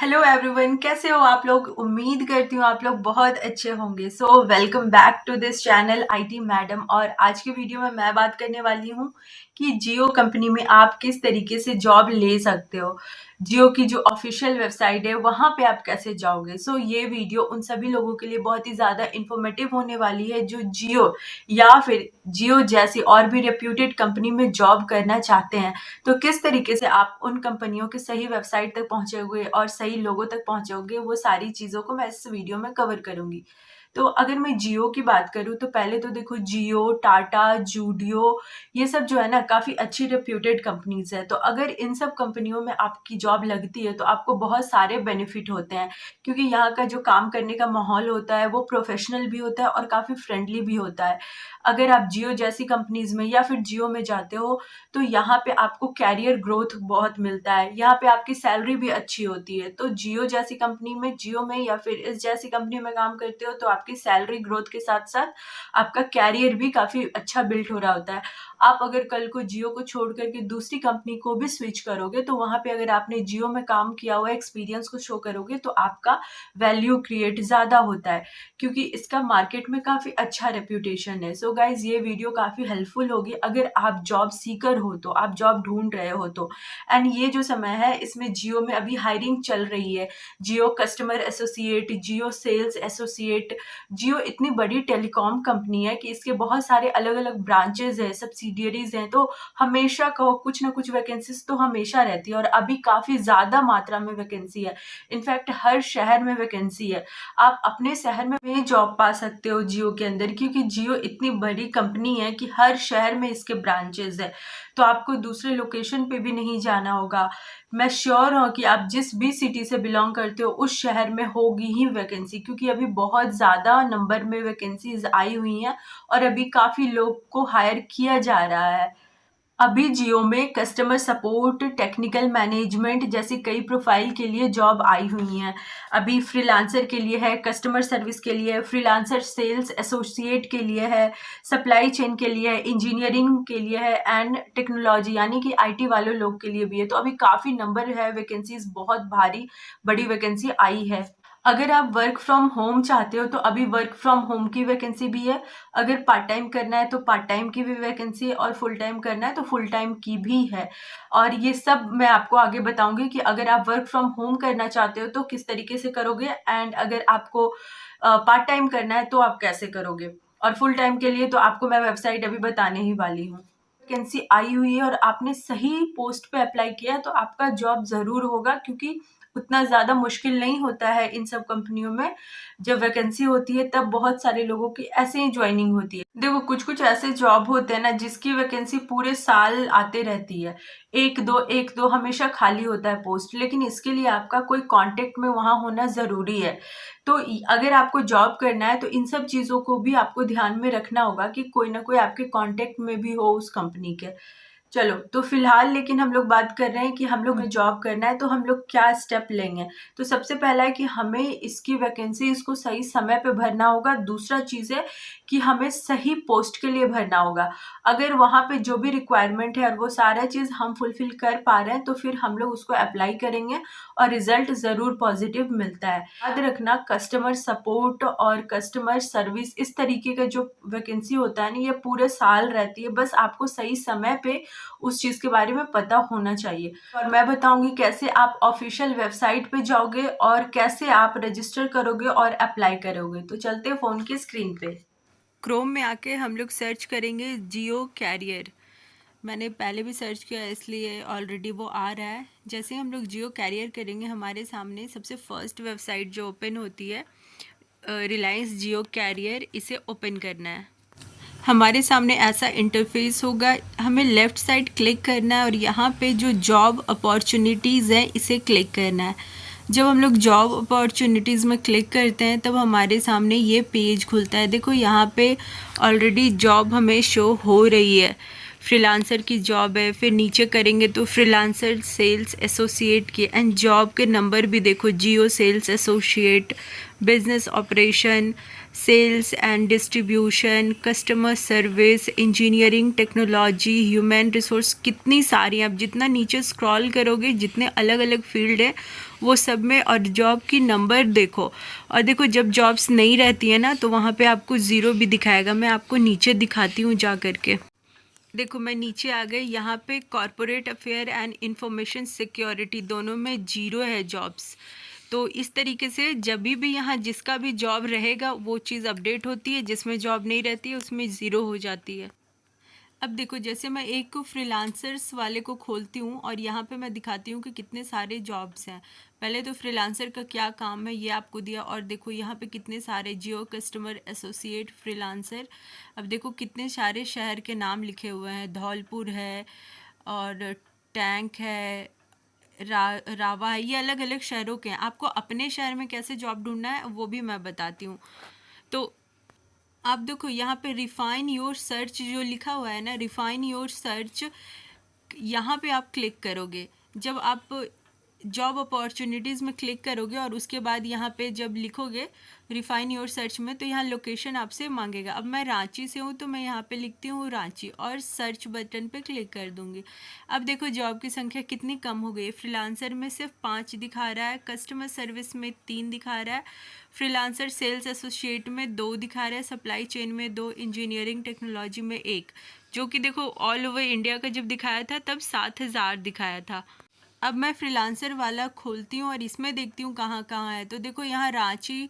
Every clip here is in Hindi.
हेलो एवरीवन, कैसे हो आप लोग। उम्मीद करती हूँ आप लोग बहुत अच्छे होंगे। So welcome back to this channel IT madam. और आज की वीडियो में मैं बात करने वाली हूँ कि जियो कंपनी में आप किस तरीके से जॉब ले सकते हो। जियो की जो ऑफिशियल वेबसाइट है वहाँ पे आप कैसे जाओगे। सो ये वीडियो उन सभी लोगों के लिए बहुत ही ज़्यादा इंफॉर्मेटिव होने वाली है जो जियो या फिर जियो जैसी और भी रेप्यूटेड कंपनी में जॉब करना चाहते हैं। तो किस तरीके से आप उन कंपनियों के सही वेबसाइट तक पहुंचोगे और सही लोगों तक पहुंचोगे, वो सारी चीज़ों को मैं इस वीडियो में कवर करूंगी। तो अगर मैं जियो की बात करूँ तो पहले तो देखो, जियो, टाटा, जूडियो, ये सब जो है ना काफ़ी अच्छी रेप्यूटेड कंपनीज है। तो अगर इन सब कंपनियों में आपकी जॉब लगती है तो आपको बहुत सारे बेनिफिट होते हैं, क्योंकि यहाँ का जो काम करने का माहौल होता है वो प्रोफेशनल भी होता है और काफ़ी फ्रेंडली भी होता है। अगर आप जियो जैसी कंपनीज में या फिर जियो में जाते हो तो यहाँ पे आपको कैरियर ग्रोथ बहुत मिलता है, यहाँ पे आपकी सैलरी भी अच्छी होती है। तो जियो जैसी कंपनी में, जियो में या फिर इस जैसी कंपनी में काम करते हो तो आपकी सैलरी ग्रोथ के साथ साथ आपका कैरियर भी काफी अच्छा बिल्ड हो रहा होता है। आप अगर कल को जियो को छोड़ करके दूसरी कंपनी को भी स्विच करोगे तो वहां पे अगर आपने जियो में काम किया हुआ एक्सपीरियंस को शो करोगे तो आपका वैल्यू क्रिएट ज्यादा होता है, क्योंकि इसका मार्केट में काफी अच्छा रेप्यूटेशन है। सो गाइज, ये वीडियो काफी हेल्पफुल होगी अगर आप जॉब सीकर हो, तो आप जॉब ढूंढ रहे हो तो। एंड ये जो समय है इसमें जियो में अभी हायरिंग चल रही है। जियो कस्टमर एसोसिएट, जियो सेल्स एसोसिएट। जियो इतनी बड़ी टेलीकॉम कंपनी है कि इसके बहुत सारे अलग अलग ब्रांचेस है, सब्सिडियरीज हैं, तो हमेशा कहो कुछ ना कुछ वैकेंसीज तो हमेशा रहती है और अभी काफी ज्यादा मात्रा में वैकेंसी है। इनफैक्ट हर शहर में वैकेंसी है। आप अपने शहर में भी जॉब पा सकते हो जियो के अंदर, क्योंकि जियो इतनी बड़ी कंपनी है कि हर शहर में इसके ब्रांचेस है। तो आपको दूसरे लोकेशन पे भी नहीं जाना होगा। मैं श्योर हूँ कि आप जिस भी सिटी से बिलोंग करते हो उस शहर में होगी ही वैकेंसी, क्योंकि अभी बहुत ज़्यादा नंबर में वैकेंसीज आई हुई हैं और अभी काफ़ी लोग को हायर किया जा रहा है। अभी जियो में कस्टमर सपोर्ट, टेक्निकल मैनेजमेंट जैसी कई प्रोफाइल के लिए जॉब आई हुई हैं। अभी फ्रीलांसर के लिए है, कस्टमर सर्विस के लिए है, फ्रीलांसर सेल्स एसोसिएट के लिए है, सप्लाई चेन के लिए है, इंजीनियरिंग के लिए है एंड टेक्नोलॉजी यानी कि आईटी वाले लोग के लिए भी है। तो अभी काफ़ी नंबर है, वैकेंसीज बहुत भारी बड़ी वैकेंसी आई है। अगर आप वर्क फ्रॉम होम चाहते हो तो अभी वर्क फ्रॉम होम की वैकेंसी भी है। अगर पार्ट टाइम करना है तो पार्ट टाइम की भी वैकेंसी है और फुल टाइम करना है तो फुल टाइम की भी है। और ये सब मैं आपको आगे बताऊंगी कि अगर आप वर्क फ्रॉम होम करना चाहते हो तो किस तरीके से करोगे, एंड अगर आपको पार्ट टाइम करना है तो आप कैसे करोगे, और फुल टाइम के लिए तो आपको मैं वेबसाइट अभी बताने ही वाली हूँ। वैकेंसी आई हुई है और आपने सही पोस्ट पे अप्लाई किया है तो आपका जॉब जरूर होगा, क्योंकि उतना ज्यादा मुश्किल नहीं होता है इन सब कंपनियों में। जब वैकेंसी होती है तब बहुत सारे लोगों की ऐसे ही ज्वाइनिंग होती है। देखो, कुछ कुछ ऐसे जॉब होते हैं ना जिसकी वैकेंसी पूरे साल आते रहती है, एक दो हमेशा खाली होता है पोस्ट, लेकिन इसके लिए आपका कोई कांटेक्ट में वहां होना जरूरी है। तो अगर आपको जॉब करना है तो इन सब चीजों को भी आपको ध्यान में रखना होगा कि कोई ना कोई आपके कांटेक्ट में भी हो उस कंपनी के। चलो, तो फिलहाल लेकिन हम लोग बात कर रहे हैं कि हम लोग जॉब करना है तो हम लोग क्या स्टेप लेंगे। तो सबसे पहला है कि हमें इसकी वैकेंसी इसको सही समय पे भरना होगा। दूसरा चीज है कि हमें सही पोस्ट के लिए भरना होगा। अगर वहां पे जो भी रिक्वायरमेंट है और वो सारा चीज हम फुलफिल कर पा रहे हैं तो फिर हम लोग उसको अप्लाई करेंगे और रिजल्ट जरूर पॉजिटिव मिलता है। याद रखना, कस्टमर सपोर्ट और कस्टमर सर्विस इस तरीके का जो वैकेंसी होता है ना, ये पूरे साल रहती है। बस आपको सही समय पे उस चीज के बारे में पता होना चाहिए। और मैं बताऊंगी कैसे आप ऑफिशियल वेबसाइट पे जाओगे और कैसे आप रजिस्टर करोगे और अप्लाई करोगे। तो चलते हैं फोन की स्क्रीन पे। क्रोम में आके हम लोग सर्च करेंगे जियो कैरियर। मैंने पहले भी सर्च किया इसलिए ऑलरेडी वो आ रहा है। जैसे हम लोग जियो कैरियर करेंगे हमारे सामने सबसे फर्स्ट वेबसाइट जो ओपन होती है, रिलायंस जियो कैरियर, इसे ओपन करना है। हमारे सामने ऐसा इंटरफेस होगा, हमें लेफ़्ट साइड क्लिक करना है और यहाँ पे जो जॉब अपॉर्चुनिटीज़ है इसे क्लिक करना है। जब हम लोग जॉब अपॉर्चुनिटीज़ में क्लिक करते हैं तब हमारे सामने ये पेज खुलता है। देखो यहाँ पे ऑलरेडी जॉब हमें शो हो रही है। फ्रीलांसर की जॉब है। फिर नीचे करेंगे तो फ्रीलांसर सेल्स एसोसिएट की, एंड जॉब के नंबर भी देखो, Jio sales associate, business operation, sales and distribution, customer service, engineering technology, human resource, कितनी सारी। आप जितना नीचे स्क्रॉल करोगे, जितने अलग अलग फील्ड है वो सब में, और जॉब की नंबर देखो। और देखो जब जॉब्स नहीं रहती है ना तो वहाँ पे आपको ज़ीरो भी दिखाएगा। मैं आपको नीचे दिखाती हूँ जा करके। देखो मैं नीचे आ गई, यहाँ पे corporate affair and information security दोनों में जीरो है जॉब्स। तो इस तरीके से जब भी यहाँ जिसका भी जॉब रहेगा वो चीज़ अपडेट होती है, जिसमें जॉब नहीं रहती है उसमें ज़ीरो हो जाती है। अब देखो जैसे मैं एक फ्रीलांसर्स वाले को खोलती हूँ और यहाँ पे मैं दिखाती हूँ कि कितने सारे जॉब्स हैं। पहले तो फ्रीलांसर का क्या काम है ये आपको दिया, और देखो यहाँ पे कितने सारे, जियो कस्टमर एसोसिएट फ्रीलांसर। अब देखो कितने सारे शहर के नाम लिखे हुए हैं, धौलपुर है और टैंक है, रावा है, ये अलग अलग शहरों के हैं। आपको अपने शहर में कैसे जॉब ढूंढना है वो भी मैं बताती हूँ। तो आप देखो यहाँ पे रिफाइन योर सर्च जो लिखा हुआ है ना, रिफाइन योर सर्च, यहाँ पे आप क्लिक करोगे। जब आप जॉब अपॉर्चुनिटीज़ में क्लिक करोगे और उसके बाद यहाँ पे जब लिखोगे रिफाइन योर सर्च में, तो यहाँ लोकेशन आपसे मांगेगा। अब मैं रांची से हूँ तो मैं यहाँ पे लिखती हूँ रांची और सर्च बटन पे क्लिक कर दूँगी। अब देखो जॉब की संख्या कितनी कम हो गई है। फ्रीलांसर में सिर्फ 5 दिखा रहा है, कस्टमर सर्विस में 3 दिखा रहा है, फ्रीलांसर सेल्स एसोसिएट में 2 दिखा रहा है, सप्लाई चेन में 2, इंजीनियरिंग टेक्नोलॉजी में 1, जो कि देखो ऑल ओवर इंडिया का जब दिखाया था तब 7,000 दिखाया था। अब मैं फ्रीलांसर वाला खोलती हूँ और इसमें देखती हूँ कहाँ कहाँ है। तो देखो यहाँ रांची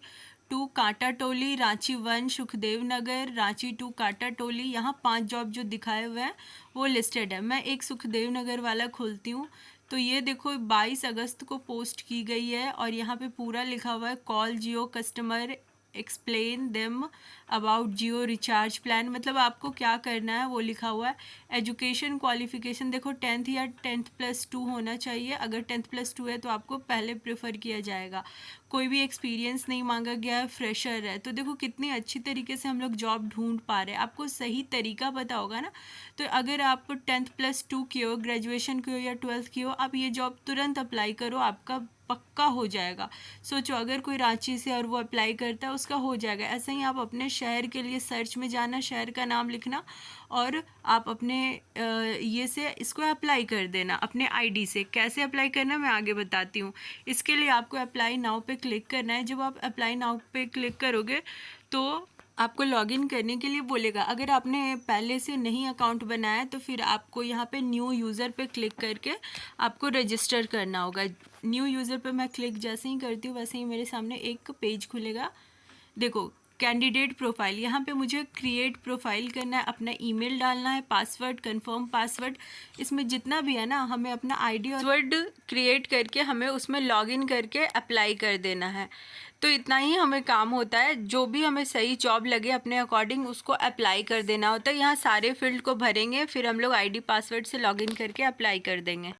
2 कांटा टोली, रांची 1 सुखदेव नगर, रांची 2 कांटा टोली, यहाँ 5 जॉब जो दिखाए हुए हैं वो लिस्टेड है। मैं एक सुखदेव नगर वाला खोलती हूँ तो ये देखो 22 अगस्त को पोस्ट की गई है और यहाँ पे पूरा लिखा हुआ है, call Jio customer explain them about Jio recharge plan. मतलब आपको क्या करना है वो लिखा हुआ है। एजुकेशन क्वालिफिकेशन देखो 10th या 10th+2 होना चाहिए। अगर 10th+2 है तो आपको पहले प्रेफर किया जाएगा। कोई भी एक्सपीरियंस नहीं मांगा गया है, फ्रेशर है। तो देखो कितनी अच्छी तरीके से हम लोग जॉब ढूंढ पा रहे हैं। आपको सही तरीका पता होगा ना। तो अगर आप 10th+2 की हो, ग्रेजुएशन की हो या 12th की हो, आप ये जॉब तुरंत अप्लाई करो, आपका पक्का हो जाएगा। सोचो अगर कोई रांची से और वो अप्लाई करता है उसका हो जाएगा। ऐसे ही आप अपने शहर के लिए सर्च में जाना, शहर का नाम लिखना और आप अपने ये से इसको अप्लाई कर देना अपने आईडी से। कैसे अप्लाई करना मैं आगे बताती हूँ। इसके लिए आपको अप्लाई नाउ पे क्लिक करना है। जब आप अप्लाई नाउ पे क्लिक करोगे तो आपको लॉगिन करने के लिए बोलेगा। अगर आपने पहले से नहीं अकाउंट बनाया है तो फिर आपको यहाँ पे न्यू यूज़र पे क्लिक करके आपको रजिस्टर करना होगा। न्यू यूज़र पे मैं क्लिक जैसे ही करती हूँ वैसे ही मेरे सामने एक पेज खुलेगा। देखो कैंडिडेट प्रोफाइल, यहाँ पे मुझे क्रिएट प्रोफाइल करना है, अपना ईमेल डालना है, पासवर्ड, कंफर्म पासवर्ड, इसमें जितना भी है ना हमें अपना आईडी और पासवर्ड क्रिएट करके हमें उसमें लॉगिन करके अप्लाई कर देना है। तो इतना ही हमें काम होता है। जो भी हमें सही जॉब लगे अपने अकॉर्डिंग उसको अप्लाई कर देना होता है। यहाँ सारे फील्ड को भरेंगे, फिर हम लोग आईडी पासवर्ड से लॉगिन करके अप्लाई कर देंगे।